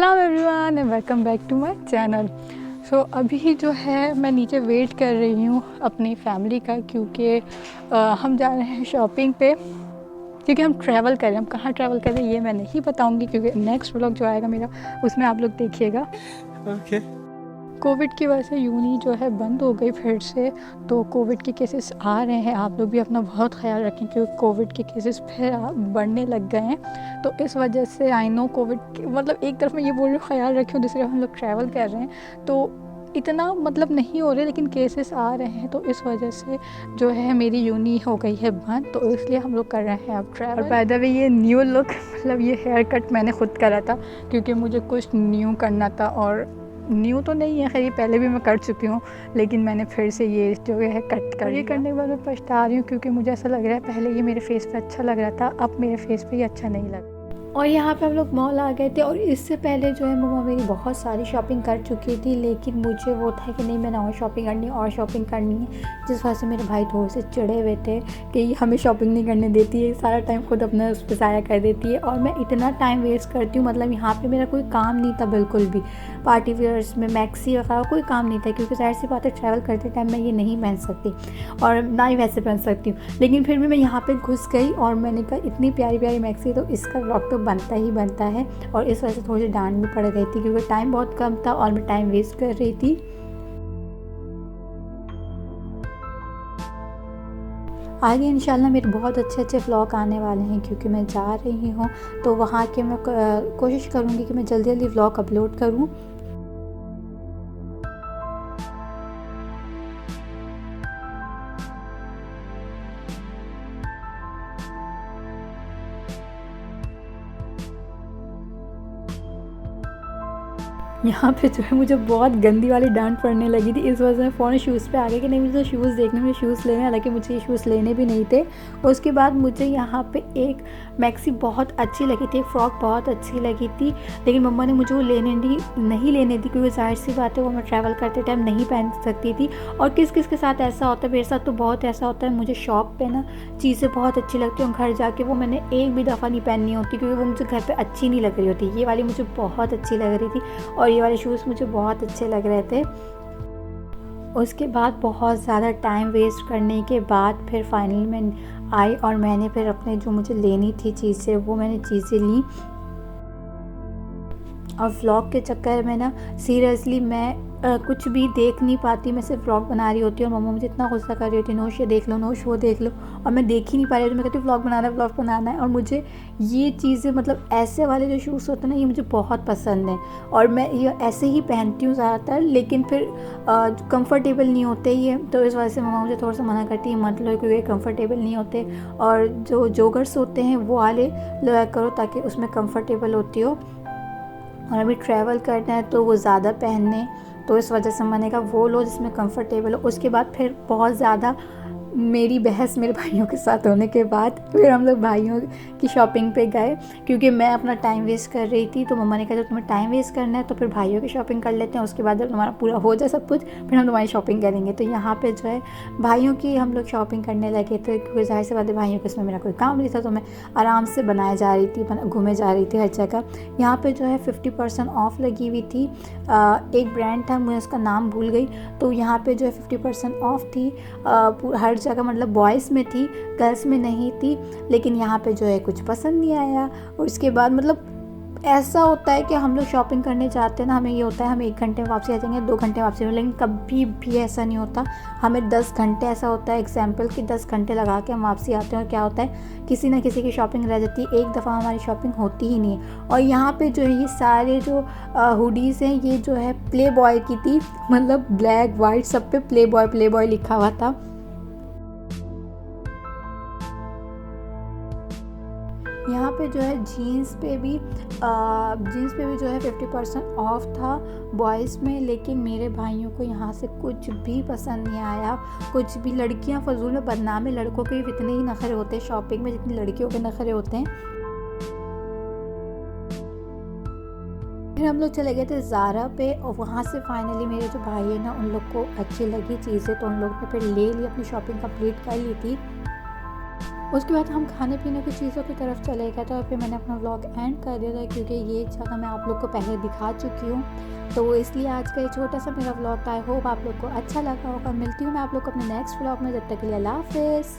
Hello everyone and welcome back to my channel. So अभी जो है मैं नीचे वेट कर रही हूँ अपनी फैमिली का, क्योंकि हम जा रहे हैं शॉपिंग पे, क्योंकि हम ट्रैवल कर रहे हैं। हम कहाँ ट्रैवल कर रहे हैं ये मैं नहीं बताऊँगी, क्योंकि नेक्स्ट व्लॉग जो आएगा मेरा उसमें आप लोग देखिएगा। ओके। कोविड की वजह से यूनी जो है बंद हो गई फिर से, तो कोविड के केसेस आ रहे हैं। आप लोग भी अपना बहुत ख्याल रखें, क्योंकि कोविड के केसेस फिर बढ़ने लग गए हैं। तो इस वजह से आई नो कोविड मतलब एक तरफ मैं ये बोल रही हूँ ख्याल रखें, दूसरी तरफ हम लोग ट्रैवल कर रहे हैं तो इतना मतलब नहीं हो रहे, लेकिन केसेस आ रहे हैं। तो इस वजह से जो है मेरी यूनी हो गई है बंद, तो इसलिए हम लोग कर रहे हैं अब ट्रैवल। और बाय द वे ये न्यू लुक मतलब ये हेयर कट मैंने खुद करा था, क्योंकि मुझे कुछ न्यू करना था। और न्यू तो नहीं है, खैर ये पहले भी मैं कर चुकी हूँ, लेकिन मैंने फिर से ये जो है कट कर ये करने के बाद मैं पछता रही हूँ, क्योंकि मुझे ऐसा लग रहा है पहले ये मेरे फेस पे अच्छा लग रहा था, अब मेरे फेस पे ये अच्छा नहीं लग रहा। और यहाँ पे हम लोग मॉल आ गए थे, और इससे पहले जो है मम्मा मेरी बहुत सारी शॉपिंग कर चुकी थी, लेकिन मुझे वो था कि नहीं मैंने और शॉपिंग करनी है और शॉपिंग करनी है, जिस वजह से मेरे भाई थोड़े से चिढ़े हुए थे कि हमें शॉपिंग नहीं करने देती है, सारा टाइम खुद अपना उस पर ज़ाया कर देती है। और मैं इतना टाइम वेस्ट करती हूँ, मतलब यहाँ पर मेरा कोई काम नहीं था बिल्कुल भी, पार्टी वेयर्स में मैक्सी वगैरह कोई काम नहीं था, क्योंकि जाहिर सी बात है ट्रैवल करते टाइम मैं ये नहीं पहन सकती और ना ही वैसे पहन सकती हूँ। लेकिन फिर भी मैं यहाँ पे घुस गई और मैंने कहा इतनी प्यारी प्यारी मैक्सी, तो इसका व्लॉग तो बनता ही बनता है। और इस वजह से थोड़ी सी डांट भी पड़ गई थी, क्योंकि टाइम बहुत कम था और मैं टाइम वेस्ट कर रही थी। आगे इंशाल्लाह मेरे बहुत अच्छे अच्छे व्लॉग आने वाले हैं, क्योंकि मैं जा रही हूँ तो वहाँ के मैं कोशिश करूँगी कि मैं जल्दी जल्दी व्लॉग अपलोड करूँ। यहाँ पे जो है मुझे बहुत गंदी वाली डांट पड़ने लगी थी, इस वजह से मैं फ़ौरन शूज़ पे आ गई कि नहीं मुझे शूज़ देखने, मुझे शूज़ लेने, हालांकि मुझे ये शूज़ लेने भी नहीं थे। और उसके बाद मुझे यहाँ पे एक मैक्सी बहुत अच्छी लगी थी, एक फ़्रॉक बहुत अच्छी लगी थी, लेकिन मम्मा ने मुझे वो नहीं लेने दी, क्योंकि जाहिर सी बात है वो मैं ट्रैवल करते टाइम नहीं पहन सकती थी। और किस किस के साथ ऐसा होता है, मेरे साथ तो बहुत ऐसा होता है, मुझे शॉप पे ना चीज़ें बहुत अच्छी लगती हैं, घर जाके वो मैंने एक भी दफ़ा नहीं पहननी होती, क्योंकि वो मुझे घर पर अच्छी नहीं लग रही होती। ये वाली मुझे बहुत अच्छी लग रही थी और ये वाले शूज़ मुझे बहुत अच्छे लग रहे थे। उसके बाद बहुत ज़्यादा टाइम वेस्ट करने के बाद फिर फाइनली मैं आई और मैंने फिर अपने जो मुझे लेनी थी चीज़ें वो मैंने चीज़ें ली। और व्लॉग के चक्कर में ना सीरियसली मैं कुछ भी देख नहीं पाती, मैं सिर्फ व्लॉग बना रही होती हूँ और मम्मा मुझे इतना गुस्सा कर रही होती है, नोश ये देख लो, नोश वो देख लो, और मैं देख ही नहीं पा रही होती। मैं कहती हूँ व्लॉग बनाना है। और मुझे ये चीज़ें मतलब ऐसे वाले जो शूज़ होते हैं ना ये मुझे बहुत पसंद हैं, और मैं ये ऐसे ही पहनती हूँ ज़्यादातर, लेकिन फिर कंफर्टेबल नहीं होते ये, तो इस वजह से मम्मा मुझे थोड़ा सा मना करती है मत लो, क्योंकि कंफर्टेबल नहीं होते। और जो जोगर्स होते हैं वो वाले लिया करो, ताकि उसमें कंफर्टेबल होती हो। और अभी ट्रैवल करना है तो वो ज़्यादा पहनने, तो इस वजह से मैंने कहा वो लो जिसमें कंफर्टेबल हो। उसके बाद फिर बहुत ज़्यादा मेरी बहस मेरे भाइयों के साथ होने के बाद फिर हम लोग भाइयों की शॉपिंग पे गए, क्योंकि मैं अपना टाइम वेस्ट कर रही थी। तो मम्मा ने कहा जब तुम्हें टाइम वेस्ट करना है तो फिर भाइयों की शॉपिंग कर लेते हैं, उसके बाद जब तुम्हारा पूरा हो जाए सब कुछ फिर हम तुम्हारी शॉपिंग करेंगे। तो यहाँ पे जो है भाइयों की हम लोग शॉपिंग करने लगे थे, क्योंकि जाहिर सी बात है भाइयों के इसमें मेरा कोई काम नहीं था, तो मैं आराम से बनाए जा रही थी, घूमे जा रही थी हर जगह। यहाँ पर जो है 50% ऑफ लगी हुई थी। एक ब्रांड था, मैं उसका नाम भूल गई, तो यहाँ पर जो है 50% ऑफ थी हर जगह, मतलब बॉयज़ में थी, गर्ल्स में नहीं थी। लेकिन यहाँ पे जो है कुछ पसंद नहीं आया। और उसके बाद मतलब ऐसा होता है कि हम लोग शॉपिंग करने जाते हैं ना, हमें ये होता है हम 1 घंटे में वापसी आ जाएंगे, 2 घंटे वापसी हो, लेकिन कभी भी ऐसा नहीं होता। हमें 10 घंटे ऐसा होता है एग्जाम्पल कि 10 घंटे लगा के हम वापसी आते हैं, और क्या होता है किसी ना किसी की शॉपिंग रह जाती है, एक दफ़ा हमारी शॉपिंग होती ही नहीं है। और यहाँ पे जो है ये सारे जो हुडीज़ हैं ये जो है प्ले बॉय की थी, मतलब ब्लैक वाइट सब पे प्ले बॉय लिखा हुआ था। यहाँ पे जो है जीन्स पे भी जो है 50% ऑफ था बॉयज़ में, लेकिन मेरे भाइयों को यहाँ से कुछ भी पसंद नहीं आया, कुछ भी। लड़कियाँ फजूल में बदनाम है, लड़कों के भी इतने ही नखरे होते हैं शॉपिंग में जितनी लड़कियों के नखरे होते हैं। फिर हम लोग चले गए थे ज़ारा पे, और वहाँ से फाइनली मेरे जो भाई है ना उन लोग को अच्छी लगी चीज़ें, तो उन लोग ने फिर ले ली, अपनी शॉपिंग कंप्लीट कर ली थी। उसके बाद हम खाने पीने की चीज़ों की तरफ चले गए, तो फिर मैंने अपना व्लॉग एंड कर दिया था क्योंकि ये जगह मैं आप लोग को पहले दिखा चुकी हूँ। तो इसलिए आज का ये छोटा सा मेरा व्लॉग था। आई होप आप लोग को अच्छा लगा होगा। मिलती हूँ मैं आप लोग को अपने नेक्स्ट व्लॉग में। जब तक के लिए अल्लाह हाफ़िज़।